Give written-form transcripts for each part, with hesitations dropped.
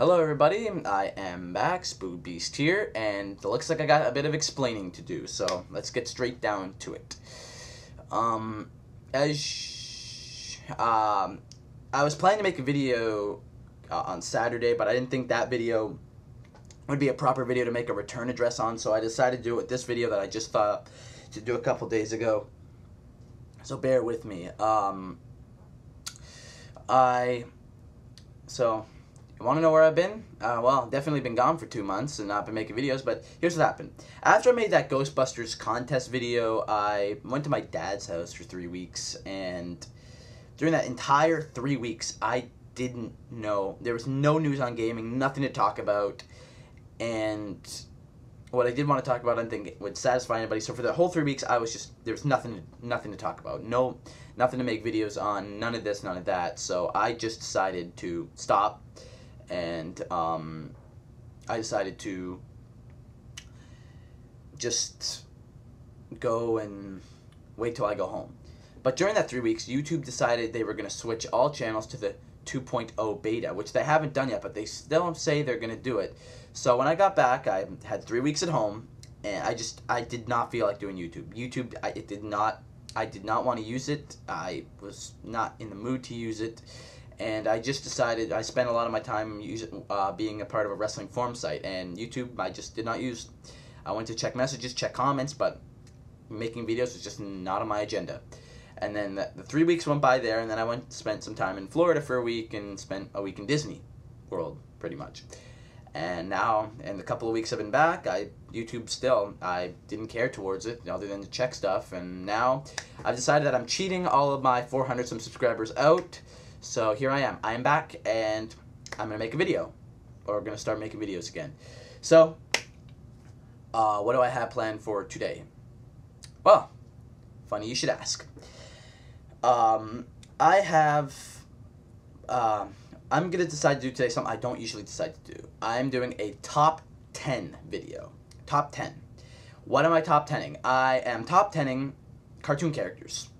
Hello everybody, I am back, Spood Beast here, and it looks like I got a bit of explaining to do, so let's get straight down to it. I was planning to make a video on Saturday, but I didn't think that video would be a proper video to make a return address on, so I decided to do it with this video that I just thought to do a couple days ago. So bear with me. You want to know where I've been? Well, definitely been gone for 2 months and not been making videos, but here's what happened. After I made that Ghostbusters contest video, I went to my dad's house for 3 weeks, and during that entire 3 weeks, I didn't know. There was no news on gaming, nothing to talk about, and what I did want to talk about, I didn't think it would satisfy anybody, so for the whole 3 weeks, there was nothing to talk about. Nothing to make videos on, none of this, none of that, so I just decided to stop. And I decided to just go and wait till I go home. But during that 3 weeks, YouTube decided they were going to switch all channels to the 2.0 beta, which they haven't done yet, but they still say they're going to do it. So when I got back, I had 3 weeks at home, and I did not feel like doing YouTube. I did not want to use it. I was not in the mood to use it. And I just decided, I spent a lot of my time being a part of a wrestling forum site, and YouTube I just did not use. I went to check messages, check comments, but making videos was just not on my agenda. And then the 3 weeks went by there, and then I spent some time in Florida for a week, and spent a week in Disney World, pretty much. And now, in the couple of weeks I've been back, YouTube still, I didn't care towards it, other than to check stuff, and now I've decided that I'm cheating all of my 400-some subscribers out. So here I am. I am back, and I'm going to make a video. Or going to start making videos again. So, what do I have planned for today? Well, funny you should ask. I'm going to decide to do today something I don't usually decide to do. I'm doing a top 10 video. Top 10. What am I top 10ing? I am top 10ing cartoon characters.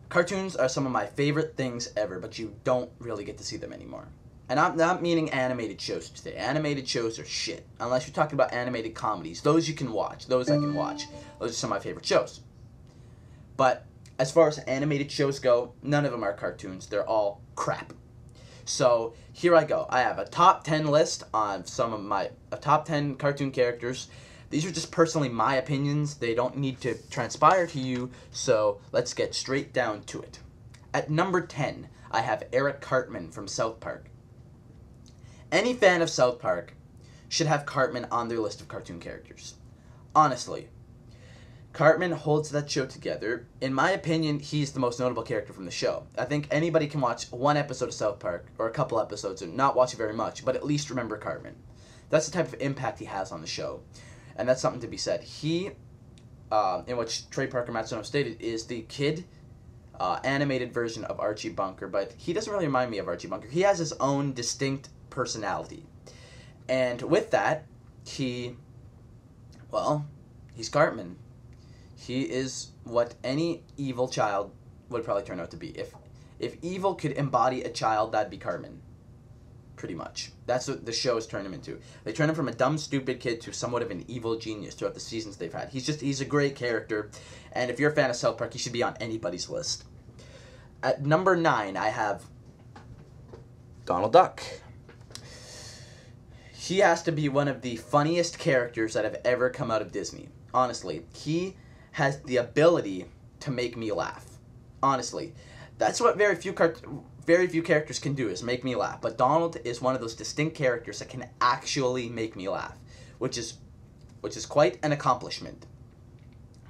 Cartoons are some of my favorite things ever, but you don't really get to see them anymore. And I'm not meaning animated shows today. Animated shows are shit. Unless you're talking about animated comedies. Those you can watch. Those I can watch. Those are some of my favorite shows. But as far as animated shows go, none of them are cartoons. They're all crap. So here I go. I have a top 10 list on some of my top 10 cartoon characters. These are just personally my opinions. They don't need to transpire to you, so let's get straight down to it. At number 10, I have Eric Cartman from South Park. Any fan of South Park should have Cartman on their list of cartoon characters. Honestly, Cartman holds that show together. In my opinion, he's the most notable character from the show. I think anybody can watch one episode of South Park, or a couple episodes, and not watch it very much, but at least remember Cartman. That's the type of impact he has on the show. And that's something to be said. He, in which Trey Parker Matsuno stated, is the kid animated version of Archie Bunker, but he doesn't really remind me of Archie Bunker. He has his own distinct personality. And with that, he's Cartman. He is what any evil child would probably turn out to be. If evil could embody a child, that'd be Cartman. Pretty much. That's what the show has turned him into. They turn him from a dumb, stupid kid to somewhat of an evil genius throughout the seasons they've had. He's a great character, and if you're a fan of South Park, he should be on anybody's list. At number 9, I have Donald Duck. He has to be one of the funniest characters that have ever come out of Disney. Honestly, he has the ability to make me laugh. Honestly, that's what very few characters can do, is make me laugh. But Donald is one of those distinct characters that can actually make me laugh, which is quite an accomplishment.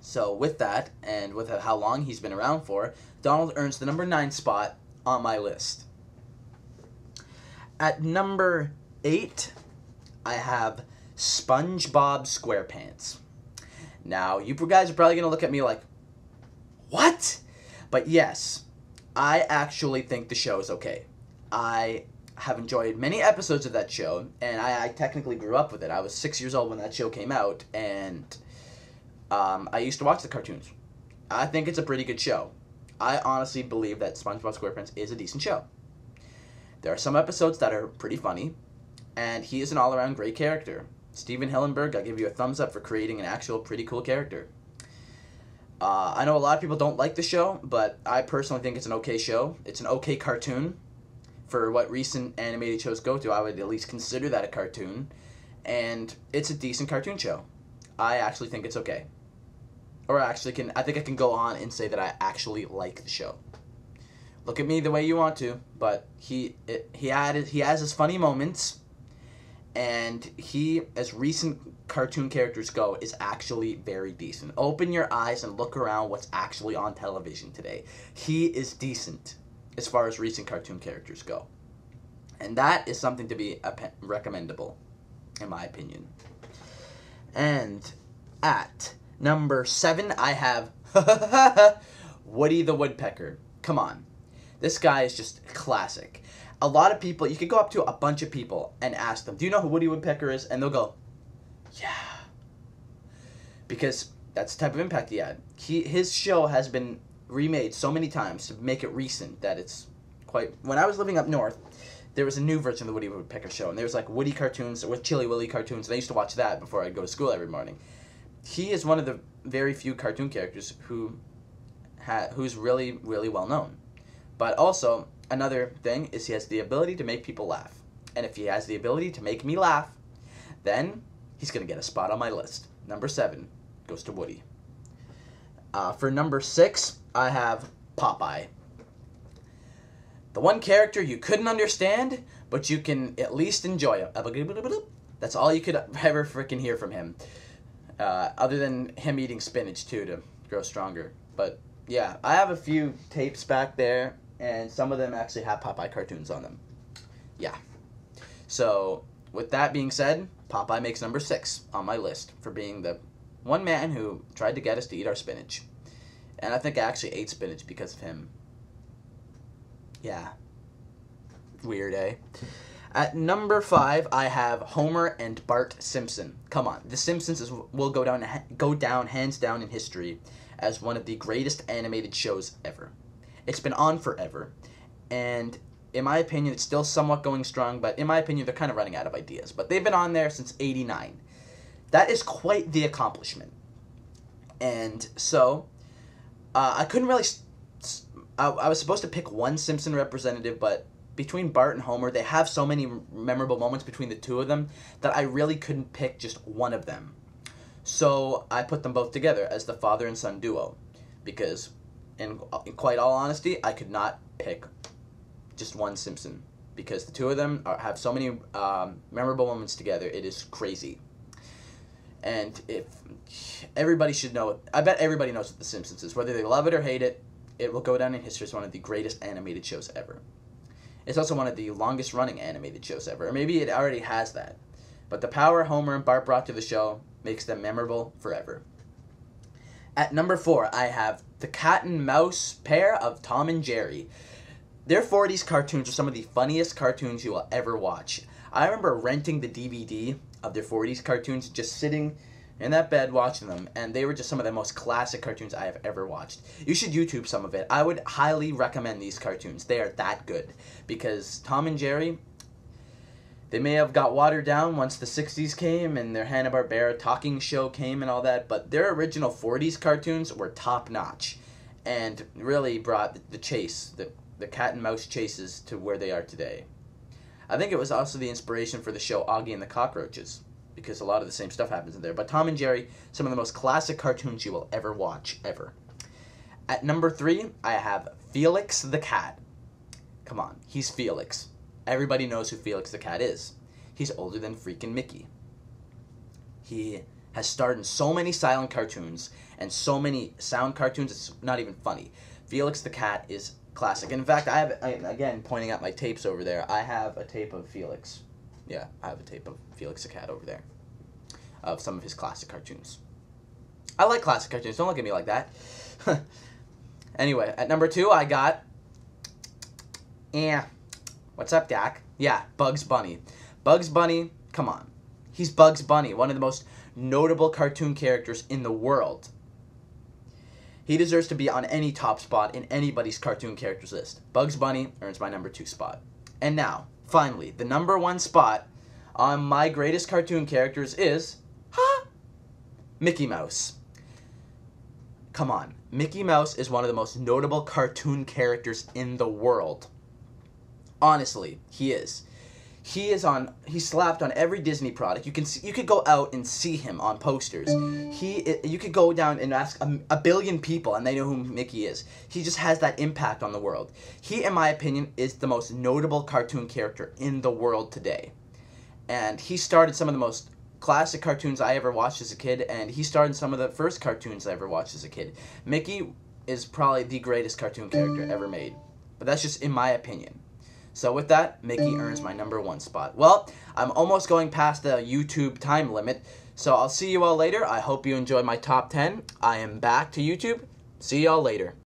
So with that, and with how long he's been around for, Donald earns the number 9 spot on my list. At number 8, I have SpongeBob SquarePants. Now, you guys are probably going to look at me like, what? But yes, I actually think the show is okay. I have enjoyed many episodes of that show, and I technically grew up with it. I was 6 years old when that show came out, and I used to watch the cartoons. I think it's a pretty good show. I honestly believe that SpongeBob SquarePants is a decent show. There are some episodes that are pretty funny, and he is an all-around great character. Steven Hillenburg, I give you a thumbs up for creating an actual pretty cool character. I know a lot of people don't like the show, but I personally think it's an okay show. It's an okay cartoon. For what recent animated shows go to, I would at least consider that a cartoon. And it's a decent cartoon show. I actually think it's okay. Or I think I can go on and say that I actually like the show. Look at me the way you want to, but he has his funny moments, and he, as recent cartoon characters go, is actually very decent. Open your eyes and look around what's actually on television today. He is decent as far as recent cartoon characters go. And that is something to be recommendable, in my opinion. And at number 7, I have Woody the Woodpecker. Come on. This guy is just classic. A lot of people, you could go up to a bunch of people and ask them, do you know who Woody Woodpecker is? And they'll go, yeah. Because that's the type of impact he had. His show has been remade so many times to make it recent that it's quite... When I was living up north, there was a new version of the Woody Woodpecker show, and there was like Woody cartoons with Chilly Willy cartoons, and I used to watch that before I'd go to school every morning. He is one of the very few cartoon characters who's really, really well known. But also, another thing is he has the ability to make people laugh. And if he has the ability to make me laugh, then he's going to get a spot on my list. Number 7 goes to Woody. For number 6, I have Popeye. The one character you couldn't understand, but you can at least enjoy him. That's all you could ever freaking hear from him. Other than him eating spinach, too, to grow stronger. But, yeah, I have a few tapes back there, and some of them actually have Popeye cartoons on them. Yeah. So, with that being said, Popeye makes number 6 on my list for being the one man who tried to get us to eat our spinach. And I think I actually ate spinach because of him. Yeah. Weird, eh? At number 5, I have Homer and Bart Simpson. Come on. The Simpsons will go down hands down in history as one of the greatest animated shows ever. It's been on forever, and in my opinion, it's still somewhat going strong, but in my opinion, they're kind of running out of ideas. But they've been on there since '89. That is quite the accomplishment. And so, I couldn't really... I was supposed to pick one Simpson representative, but between Bart and Homer, they have so many memorable moments between the two of them that I really couldn't pick just one of them. So, I put them both together as the father and son duo, because... In quite all honesty, I could not pick just one Simpson because the two of them have so many memorable moments together. It is crazy. And if everybody should know, I bet everybody knows what The Simpsons is. Whether they love it or hate it, it will go down in history as one of the greatest animated shows ever. It's also one of the longest running animated shows ever. Or maybe it already has that. But the power Homer and Bart brought to the show makes them memorable forever. At number 4, I have the cat and mouse pair of Tom and Jerry. Their 40s cartoons are some of the funniest cartoons you will ever watch. I remember renting the DVD of their 40s cartoons, just sitting in that bed watching them, and they were just some of the most classic cartoons I have ever watched. You should YouTube some of it. I would highly recommend these cartoons. They are that good. Because Tom and Jerry... They may have got watered down once the 60s came and their Hanna-Barbera talking show came and all that, but their original 40s cartoons were top-notch and really brought the chase, the cat and mouse chases to where they are today. I think it was also the inspiration for the show Augie and the Cockroaches, because a lot of the same stuff happens in there. But Tom and Jerry, some of the most classic cartoons you will ever watch, ever. At number 3, I have Felix the Cat. Come on, he's Felix. Everybody knows who Felix the Cat is. He's older than freaking Mickey. He has starred in so many silent cartoons and so many sound cartoons, it's not even funny. Felix the Cat is classic. In fact, again, pointing at my tapes over there, I have a tape of Felix. Yeah, I have a tape of Felix the Cat over there. Of some of his classic cartoons. I like classic cartoons. Don't look at me like that. Anyway, at number 2, I got... What's up, Dak? Yeah, Bugs Bunny. Bugs Bunny, come on. He's Bugs Bunny, one of the most notable cartoon characters in the world. He deserves to be on any top spot in anybody's cartoon characters list. Bugs Bunny earns my number 2 spot. And now, finally, the number one spot on my greatest cartoon characters is, Mickey Mouse. Come on. Mickey Mouse is one of the most notable cartoon characters in the world. Honestly, he is. He's slapped on every Disney product. You could go out and see him on posters. You could go down and ask a billion people and they know who Mickey is. He just has that impact on the world. He, in my opinion, is the most notable cartoon character in the world today. And he started some of the most classic cartoons I ever watched as a kid, and he started some of the first cartoons I ever watched as a kid. Mickey is probably the greatest cartoon character ever made. But that's just in my opinion. So with that, Mickey earns my number one spot. Well, I'm almost going past the YouTube time limit, so I'll see you all later. I hope you enjoyed my top 10. I am back to YouTube. See y'all later.